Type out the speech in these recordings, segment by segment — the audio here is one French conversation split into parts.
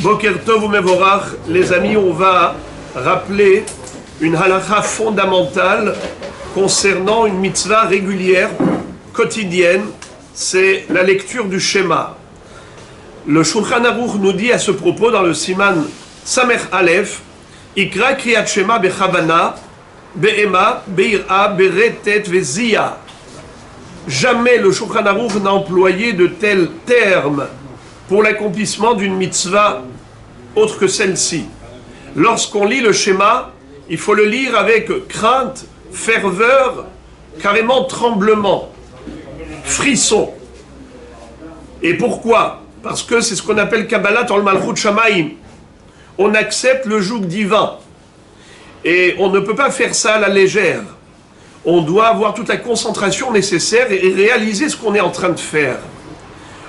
Boker Tov u'Mevorach, les amis, on va rappeler une halakha fondamentale concernant une mitzvah régulière, quotidienne, c'est la lecture du Shema. Le Shulchan Aruch nous dit à ce propos dans le Siman Samech Aleph, Ikra Kriyat Shema bechavana, be'ema, be'ira, be'retet, ve'ziya. Jamais le Shulchan Aruch n'a employé de tels termes pour l'accomplissement d'une mitzvah autre que celle-ci. Lorsqu'on lit le Shema, il faut le lire avec crainte, ferveur, carrément tremblement, frisson. Et pourquoi? Parce que c'est ce qu'on appelle Kabbalat al Malchut Shamaim. On accepte le joug divin. Et on ne peut pas faire ça à la légère. On doit avoir toute la concentration nécessaire et réaliser ce qu'on est en train de faire.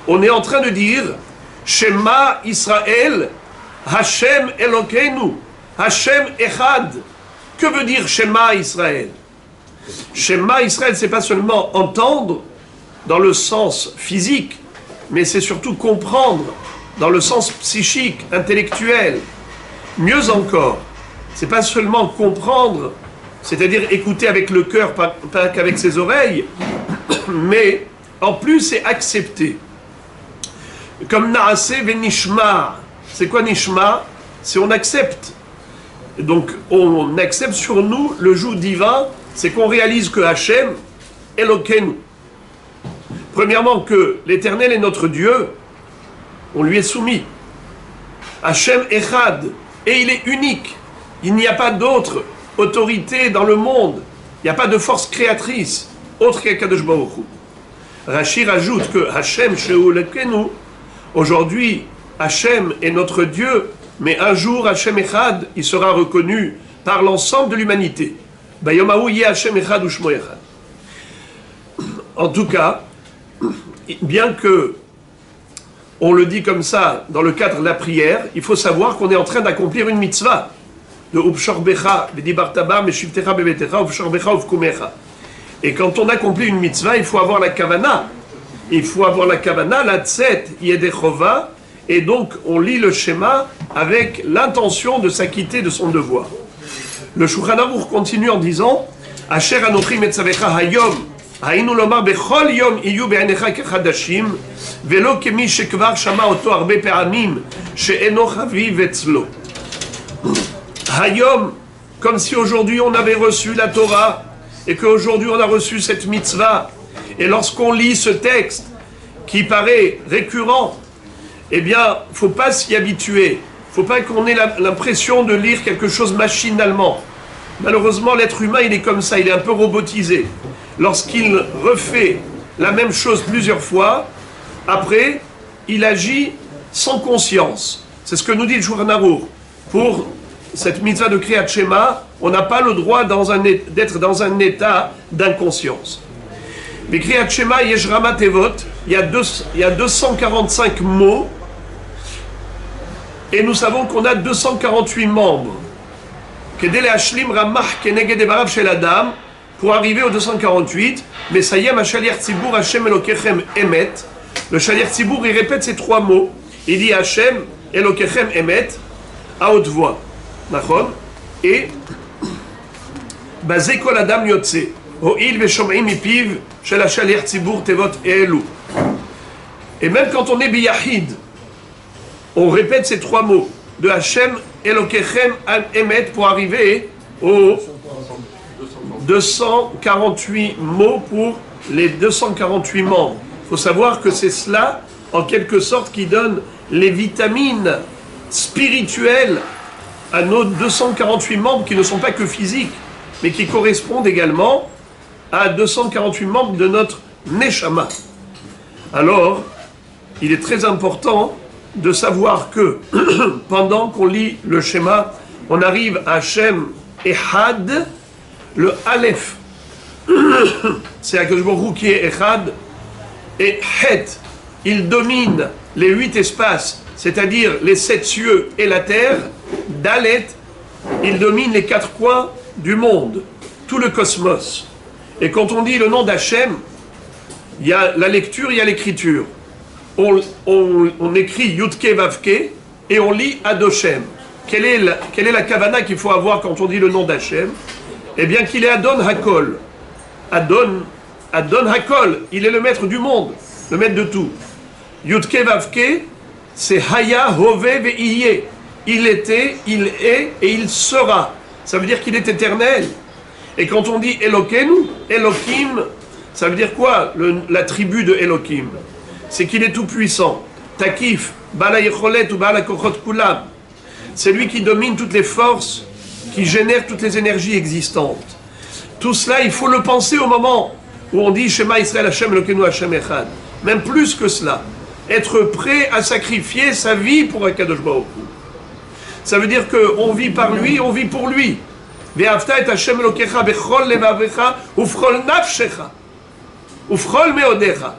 On est en train de dire Shema Israël, Hashem Elokeinu, Hashem Echad. Que veut dire Shema Israël? Shema Israël, c'est pas seulement entendre dans le sens physique, mais c'est surtout comprendre dans le sens psychique, intellectuel. Mieux encore, c'est pas seulement comprendre, c'est-à-dire écouter avec le cœur, pas qu'avec ses oreilles, mais en plus c'est accepter. Comme Naaseh Venishma. C'est quoi Nishma? C'est on accepte. Donc on accepte sur nous le joug divin, c'est qu'on réalise que Hachem Elokeinu. Premièrement, que l'Éternel est notre Dieu, on lui est soumis. Hachem Echad, et il est unique. Il n'y a pas d'autre autorité dans le monde. Il n'y a pas de force créatrice autre qu'Akadosh Baruch Hu. Rashi rajoute que Hachem Shehu Elokeinu, aujourd'hui, Hachem est notre Dieu, mais un jour, Hachem Echad, il sera reconnu par l'ensemble de l'humanité. Bayomahu Yeh Hachem Echad Ushmo Echad. En tout cas, bien que on le dit comme ça dans le cadre de la prière, il faut savoir qu'on est en train d'accomplir une mitzvah. De Upshorbecha, Bedibartaba, Meshivtecha Bebetecha, Upshorbecha, Ufkumecha. Et quand on accomplit une mitzvah, il faut avoir la kavana. Il faut avoir la kavana, la tset, Yedechova, et donc on lit le schéma avec l'intention de s'acquitter de son devoir. Le Shulchan Aruch continue en disant Asher anochi metzavecha hayom היינו לומר בכל יום יהיו בעיניך כחדשים ולא כמי שכבר שמע אותו הרבה פעמים שאינו חביב אצלו. היום, comme si aujourd'hui on avait reçu la Torah et qu'aujourd'hui on a reçu cette mitzvah, et lorsqu'on lit ce texte qui paraît récurrent, eh bien, il ne faut pas s'y habituer. Il ne faut pas qu'on ait l'impression de lire quelque chose machinalement. Malheureusement, l'être humain, il est comme ça, il est un peu robotisé. Lorsqu'il refait la même chose plusieurs fois, après, il agit sans conscience. C'est ce que nous dit le Shulchan Aruch. Pour cette mitzvah de Kriyat Shema, on n'a pas le droit d'être dans un état d'inconscience. Mais Kriyat Shema, Yesh Rama Tevot, il y a 245 mots, et nous savons qu'on a 248 membres. Kedele Hashlim Ramach Keneged Evarav Shel Adam, pour arriver au 248, mais Sayem Hashaliach Tzibur Hashem Elokechem Emet. Le Shaliach Tzibur, il répète ces trois mots. Il dit Hashem Elokechem Emet à haute voix. Nachon. Et Bazé Kol Adam Yotze. Ho'il Veshom'im Ipiv Shel Hashaliach Tzibur Tevot Elu. Et même quand on est biyahid, on répète ces trois mots de Hashem Elokechem Emet pour arriver au 248 mots pour les 248 membres. Il faut savoir que c'est cela, en quelque sorte, qui donne les vitamines spirituelles à nos 248 membres qui ne sont pas que physiques, mais qui correspondent également à 248 membres de notre Neshama. Alors, il est très important de savoir que pendant qu'on lit le schéma, on arrive à Hashem Echad, le Aleph, c'est Akadosh Baruch Hu qui est Echad, et Het, il domine les 8 espaces, c'est-à-dire les 7 cieux et la terre. Dalet, il domine les 4 coins du monde, tout le cosmos. Et quand on dit le nom d'Hachem, il y a la lecture, il y a l'écriture. on écrit Yudke Vavke et on lit Adoshem. Quelle est la kavana qu'il faut avoir quand on dit le nom d'Hachem? Eh bien qu'il est Adon Hakol. Adon Hakol, il est le maître du monde, le maître de tout. Yudke Vavke, c'est Haya Hove Ve'iye. Il était, il est et il sera. Ça veut dire qu'il est éternel. Et quand on dit Elokenu, Elokim, ça veut dire quoi la tribu de Elokim? C'est qu'il est tout puissant. Takif, Bala Yecholet ou Bala Kochot Kulam. C'est lui qui domine toutes les forces, qui génère toutes les énergies existantes. Tout cela, il faut le penser au moment où on dit Shema Israël Hashem Elokenu Hashem Echad. Même plus que cela. Être prêt à sacrifier sa vie pour Akadosh Baruch Hu. Ça veut dire qu'on vit par lui, on vit pour lui. Ve'avta et Hashem Elokecha bechol levavecha ufchol nafshecha ufchol meodecha.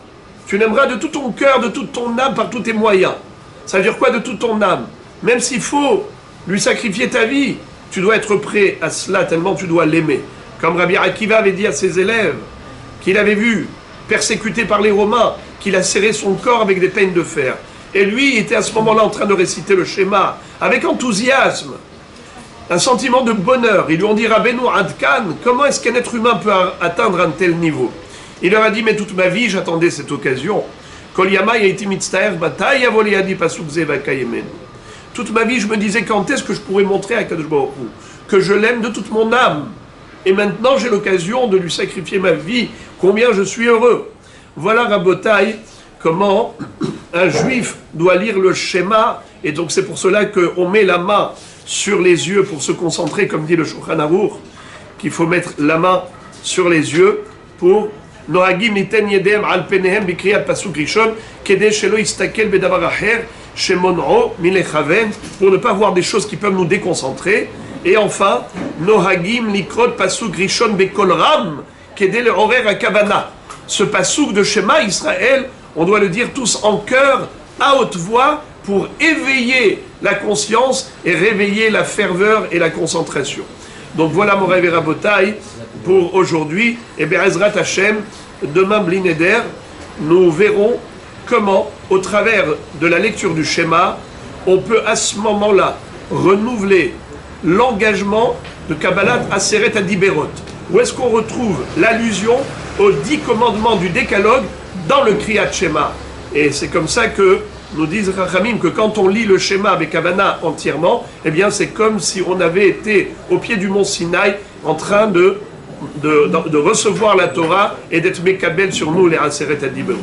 Tu l'aimeras de tout ton cœur, de toute ton âme, par tous tes moyens. Ça veut dire quoi de toute ton âme? Même s'il faut lui sacrifier ta vie, tu dois être prêt à cela, tellement tu dois l'aimer. Comme Rabbi Akiva avait dit à ses élèves, qu'il avait vu persécuté par les Romains, qu'il a serré son corps avec des peines de fer. Et lui était à ce moment-là en train de réciter le schéma, avec enthousiasme, un sentiment de bonheur. Ils lui ont dit, Rabbeinu Adkan, comment est-ce qu'un être humain peut atteindre un tel niveau? Il leur a dit, mais toute ma vie, j'attendais cette occasion. Toute ma vie, je me disais, quand est-ce que je pourrais montrer à Kadosh Baruch Hu que je l'aime de toute mon âme? Et maintenant, j'ai l'occasion de lui sacrifier ma vie. Combien je suis heureux. Voilà, Rabotai, comment un juif doit lire le schéma. Et donc, c'est pour cela qu'on met la main sur les yeux pour se concentrer, comme dit le Shulchan Aruch, qu'il faut mettre la main sur les yeux pour Nohagim niten yedem al penehem bikriyat pasuk rishon kedei shelo yistakel bedavar acher shemon'o milechaven, pour ne pas voir des choses qui peuvent nous déconcentrer. Et enfin, Nohagim likrot pasuk rishon bekol ram kedei le'orer hakavana. Ce pasuk de Shema Israël, on doit le dire tous en chœur, à haute voix, pour éveiller la conscience et réveiller la ferveur et la concentration. Donc voilà mon rêve et rabotai pour aujourd'hui. Et Be'ezrat Hashem, demain Blineder, nous verrons comment, au travers de la lecture du schéma, on peut à ce moment-là renouveler l'engagement de Kabbalat Aseret Adiberot. Où est-ce qu'on retrouve l'allusion aux 10 commandements du décalogue dans le Kriyat Shema? Et c'est comme ça que nous disent Rachamim que quand on lit le schéma avec Havana entièrement, eh bien c'est comme si on avait été au pied du mont Sinaï en train de recevoir la Torah et d'être Mekabel sur nous les Aseret Adiberot.